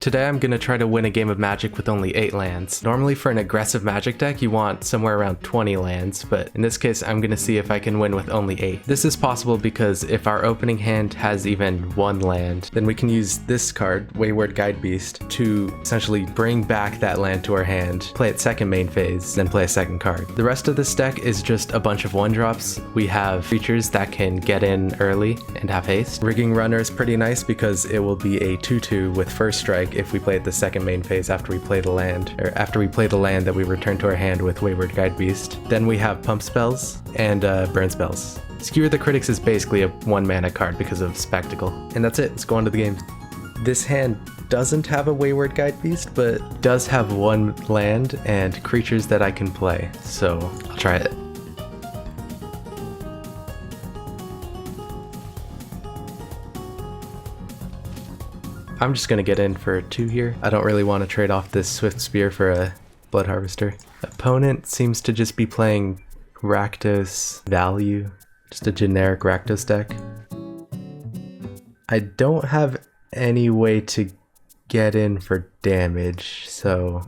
Today I'm going to try to win a game of Magic with only 8 lands. Normally for an aggressive Magic deck you want somewhere around 20 lands, but in this case I'm going to see if I can win with only 8. This is possible because if our opening hand has even 1 land, then we can use this card, Wayward Guidebeast, to essentially bring back that land to our hand, play its second main phase, then play a second card. The rest of this deck is just a bunch of 1-drops. We have creatures that can get in early and have haste. Rigging Runner is pretty nice because it will be a 2/2 with first strike if we play it the second main phase after we play the land, or after we play the land that we return to our hand with Wayward Guidebeast. Then we have pump spells and burn spells. Skewer the Critics is basically a 1 mana card because of Spectacle. And that's it, let's go on to the game. This hand doesn't have a Wayward Guidebeast, but does have 1 land and creatures that I can play, so I'll try it. I'm just gonna get in for 2 here. I don't really want to trade off this Swift Spear for a Blood Harvester. Opponent seems to just be playing Rakdos Value, just a generic Rakdos deck. I don't have any way to get in for damage, so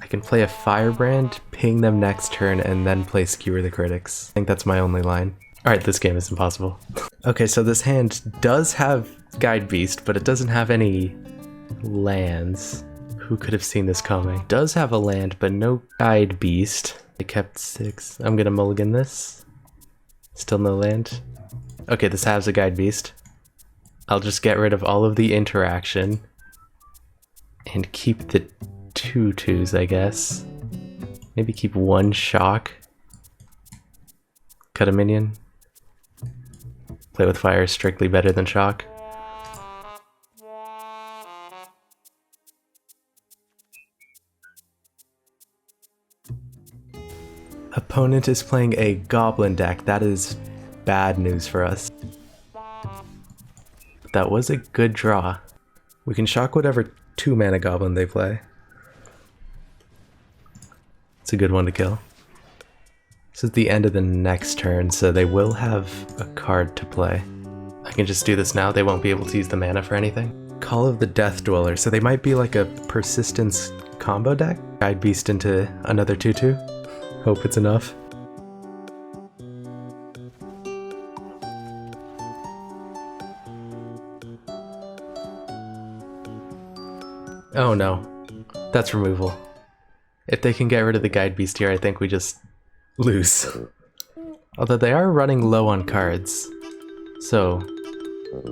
I can play a Firebrand, ping them next turn, and then play Skewer the Critics. I think that's my only line. Alright, this game is impossible. Okay, so this hand does have Guidebeast, but it doesn't have any lands. Who could have seen this coming? It does have a land, but no Guidebeast. I kept 6. I'm gonna mulligan this. Still no land. Okay, this has a Guidebeast. I'll just get rid of all of the interaction and keep the 2/2s, I guess. Maybe keep 1 shock. Cut a minion. Play with fire is strictly better than shock. Opponent is playing a goblin deck. That is bad news for us. That was a good draw. We can shock whatever 2 mana goblin they play. It's a good one to kill. This is the end of the next turn, so they will have a card to play. I can just do this now, they won't be able to use the mana for anything. Call of the Death Dweller, so they might be like a Persistence combo deck? Guidebeast into another 2/2. Hope it's enough. Oh no, that's removal. If they can get rid of the Guidebeast here, I think we just lose. Although they are running low on cards, so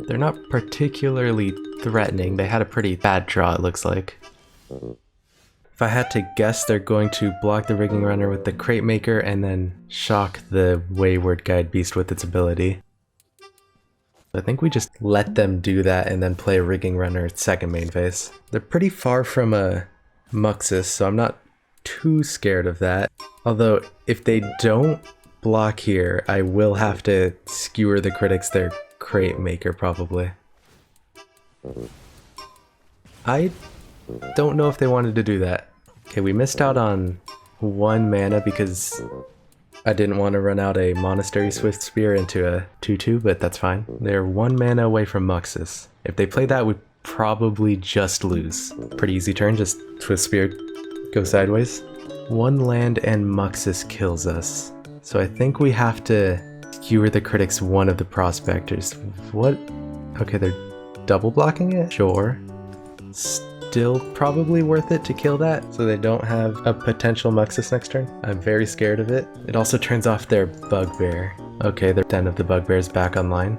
they're not particularly threatening. They had a pretty bad draw, it looks like. If I had to guess, they're going to block the Rigging Runner with the Crate Maker and then shock the Wayward Guidebeast with its ability. I think we just let them do that and then play a Rigging Runner second main phase. They're pretty far from a Muxus, so I'm not too scared of that. Although, if they don't block here, I will have to Skewer the Critics their Crate Maker, probably. I don't know if they wanted to do that. Okay, we missed out on 1 mana because I didn't want to run out a Monastery Swift Spear into a 2/2, but that's fine. They're 1 mana away from Muxus. If they play that, we'd probably just lose. Pretty easy turn, just Swift Spear, go sideways. 1 land and Muxus kills us. So I think we have to Skewer the Critics one of the Prospectors. What? Okay, they're double blocking it? Sure. Still probably worth it to kill that so they don't have a potential Muxus next turn. I'm very scared of it. It also turns off their Bugbear. Okay, their Den of the Bugbears back online.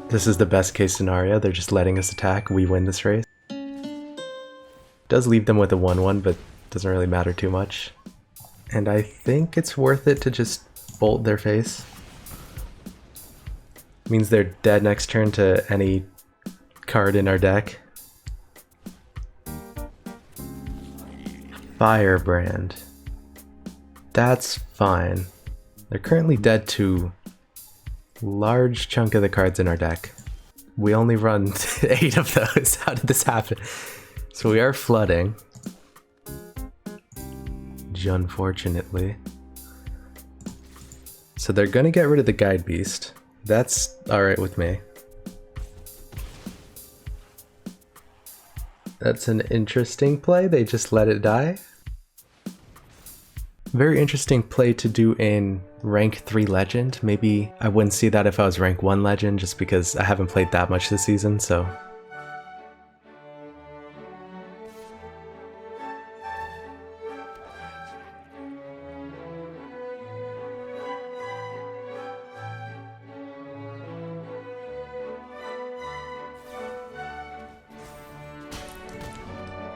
This is the best case scenario. They're just letting us attack. We win this race. Does leave them with a 1/1, but doesn't really matter too much. And I think it's worth it to just bolt their face. Means they're dead next turn to any card in our deck. Firebrand. That's fine. They're currently dead to a large chunk of the cards in our deck. We only run 8 of those. How did this happen? So we are flooding. Unfortunately. So they're gonna get rid of the Guidebeast. That's alright with me. That's an interesting play. They just let it die. Very interesting play to do in rank 3 legend. Maybe I wouldn't see that if I was rank 1 legend, just because I haven't played that much this season, so.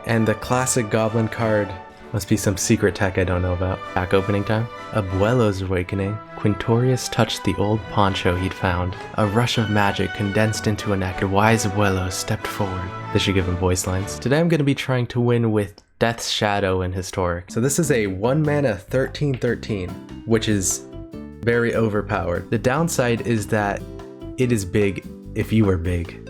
And the classic goblin card must be some secret tech I don't know about. Pack opening time. Abuelo's Awakening. Quintorius touched the old poncho he'd found. A rush of magic condensed into a neck. A wise Abuelo stepped forward. This should give him voice lines. Today I'm going to be trying to win with Death's Shadow in Historic. So this is a 1 mana 13/13, which is very overpowered. The downside is that it is big if you were big.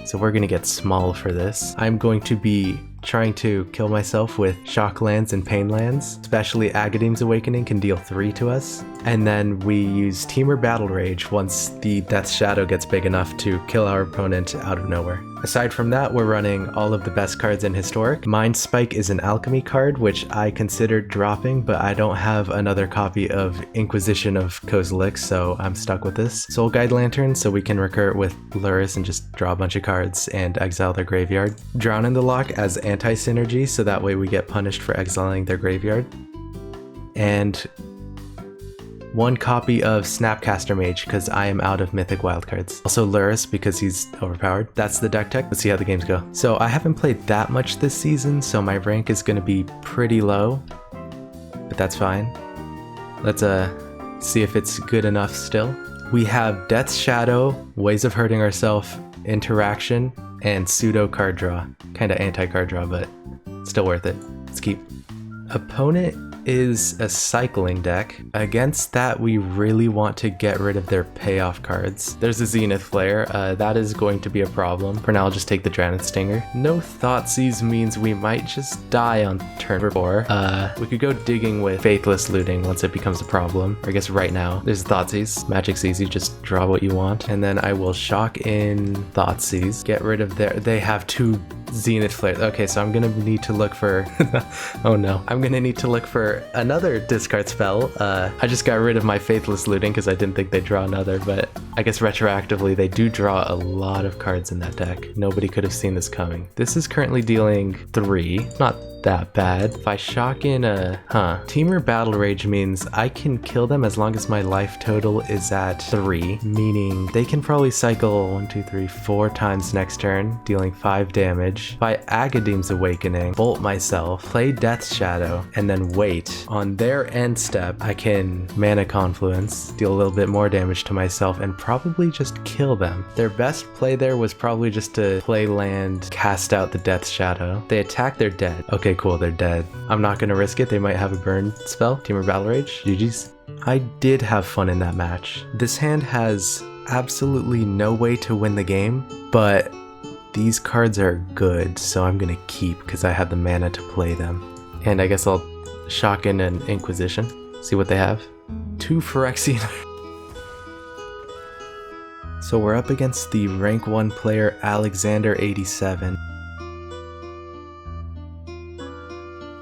So we're going to get small for this. I'm going to be trying to kill myself with shock lands and pain lands. Especially Agadeem's Awakening can deal 3 to us. And then we use Temur Battle Rage once the Death's Shadow gets big enough to kill our opponent out of nowhere. Aside from that, we're running all of the best cards in Historic. Mind Spike is an alchemy card, which I considered dropping, but I don't have another copy of Inquisition of Kozilek, so I'm stuck with this. Soul Guide Lantern, so we can recur it with Luris and just draw a bunch of cards and exile their graveyard. Drown in the Lock as anti-synergy, so that way we get punished for exiling their graveyard. And 1 copy of Snapcaster Mage, because I am out of Mythic wildcards. Also Luris, because he's overpowered. That's the deck tech. Let's see how the games go. So I haven't played that much this season, so my rank is going to be pretty low. But that's fine. Let's see if it's good enough still. We have Death's Shadow, Ways of Hurting Ourselves, Interaction, and Pseudo Card Draw. Kind of anti-card draw, but still worth it. Let's keep. Opponent is a cycling deck. Against that, we really want to get rid of their payoff cards. There's a Zenith Flare. That is going to be a problem. For now, I'll just take the Dranith Stinger. No Thoughtseize means we might just die on turn 4. We could go digging with Faithless Looting once it becomes a problem. Or I guess right now, there's Thoughtseize. Magic's easy, just draw what you want. And then I will shock in Thoughtseize. Get rid of their... They have 2 Zenith Flare. Okay, so I'm gonna need to look for... oh no. I'm gonna need to look for another discard spell. I just got rid of my Faithless Looting because I didn't think they'd draw another, but I guess retroactively they do draw a lot of cards in that deck. Nobody could have seen this coming. This is currently dealing 3. Not that bad. If I shock in Temur Battle Rage means I can kill them as long as my life total is at 3, meaning they can probably cycle 1, 2, 3, 4 times next turn, dealing 5 damage. By Agadeem's Awakening, bolt myself, play Death's Shadow, and then wait. On their end step, I can Mana Confluence, deal a little bit more damage to myself, and probably just kill them. Their best play there was probably just to play land, cast out the Death's Shadow. They attack, they're dead. Okay, cool, they're dead. I'm not gonna risk it. They might have a burn spell. Temur Battle Rage. GG's. I did have fun in that match. This hand has absolutely no way to win the game, but these cards are good, so I'm gonna keep because I have the mana to play them. And I guess I'll shock in an Inquisition. See what they have. 2 Phyrexian. So we're up against the rank 1 player Alexander87.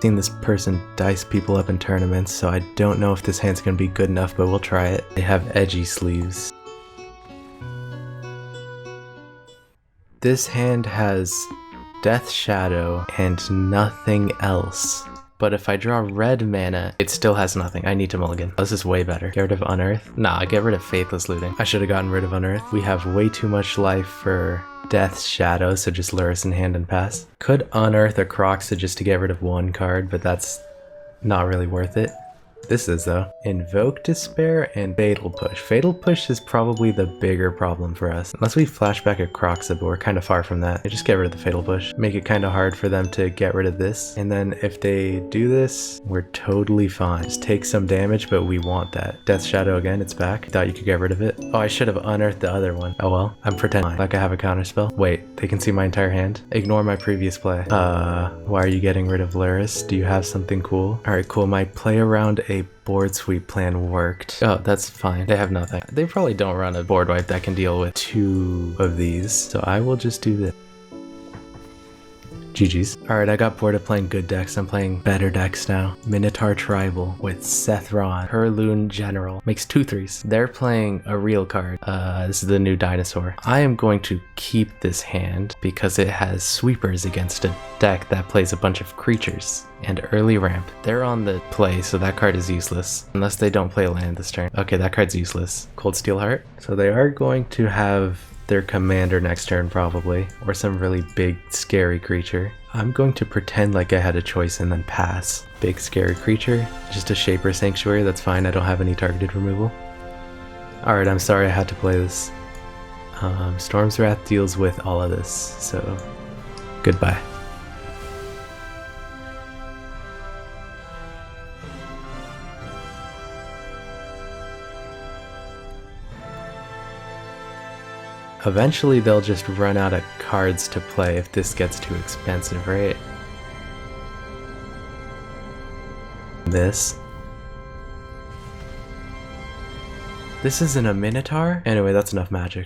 Seen this person dice people up in tournaments, so I don't know if this hand's gonna be good enough, but we'll try it. They have edgy sleeves. This hand has Death's Shadow and nothing else. But if I draw red mana, it still has nothing. I need to mulligan. This is way better. Get rid of Unearth? Nah, get rid of Faithless Looting. I should have gotten rid of Unearth. We have way too much life for Death's Shadow, so just Luris in hand and pass. Could Unearth or Croxa just to get rid of 1 card, but that's not really worth it. This is though. Invoke Despair and Fatal Push. Fatal Push is probably the bigger problem for us. Unless we flash back a Croxa, but we're kind of far from that. Just get rid of the Fatal Push. Make it kind of hard for them to get rid of this. And then if they do this, we're totally fine. Just take some damage, but we want that. Death's Shadow again, it's back. Thought you could get rid of it. Oh, I should have unearthed the other one. Oh well. I'm pretending like I have a counter spell. Wait, they can see my entire hand. Ignore my previous play. Why are you getting rid of Luris? Do you have something cool? Alright, cool. My play around a board sweep plan worked. Oh, that's fine. They have nothing. They probably don't run a board wipe that can deal with 2 of these. So I will just do this. GG's. Alright, I got bored of playing good decks. I'm playing better decks now. Minotaur Tribal with Sethron, Herloon General. Makes 2/3s. They're playing a real card. This is the new dinosaur. I am going to keep this hand because it has sweepers against a deck that plays a bunch of creatures and early ramp. They're on the play, so that card is useless. Unless they don't play a land this turn. Okay, that card's useless. Cold Steel Heart. So they are going to have their commander next turn probably, or some really big scary creature. I'm going to pretend like I had a choice and then pass. Big scary creature, just a Shaper Sanctuary, that's fine, I don't have any targeted removal. Alright, I'm sorry I had to play this. Storm's Wrath deals with all of this, so goodbye. Eventually they'll just run out of cards to play if this gets too expensive, right? This isn't a Minotaur? Anyway, that's enough magic.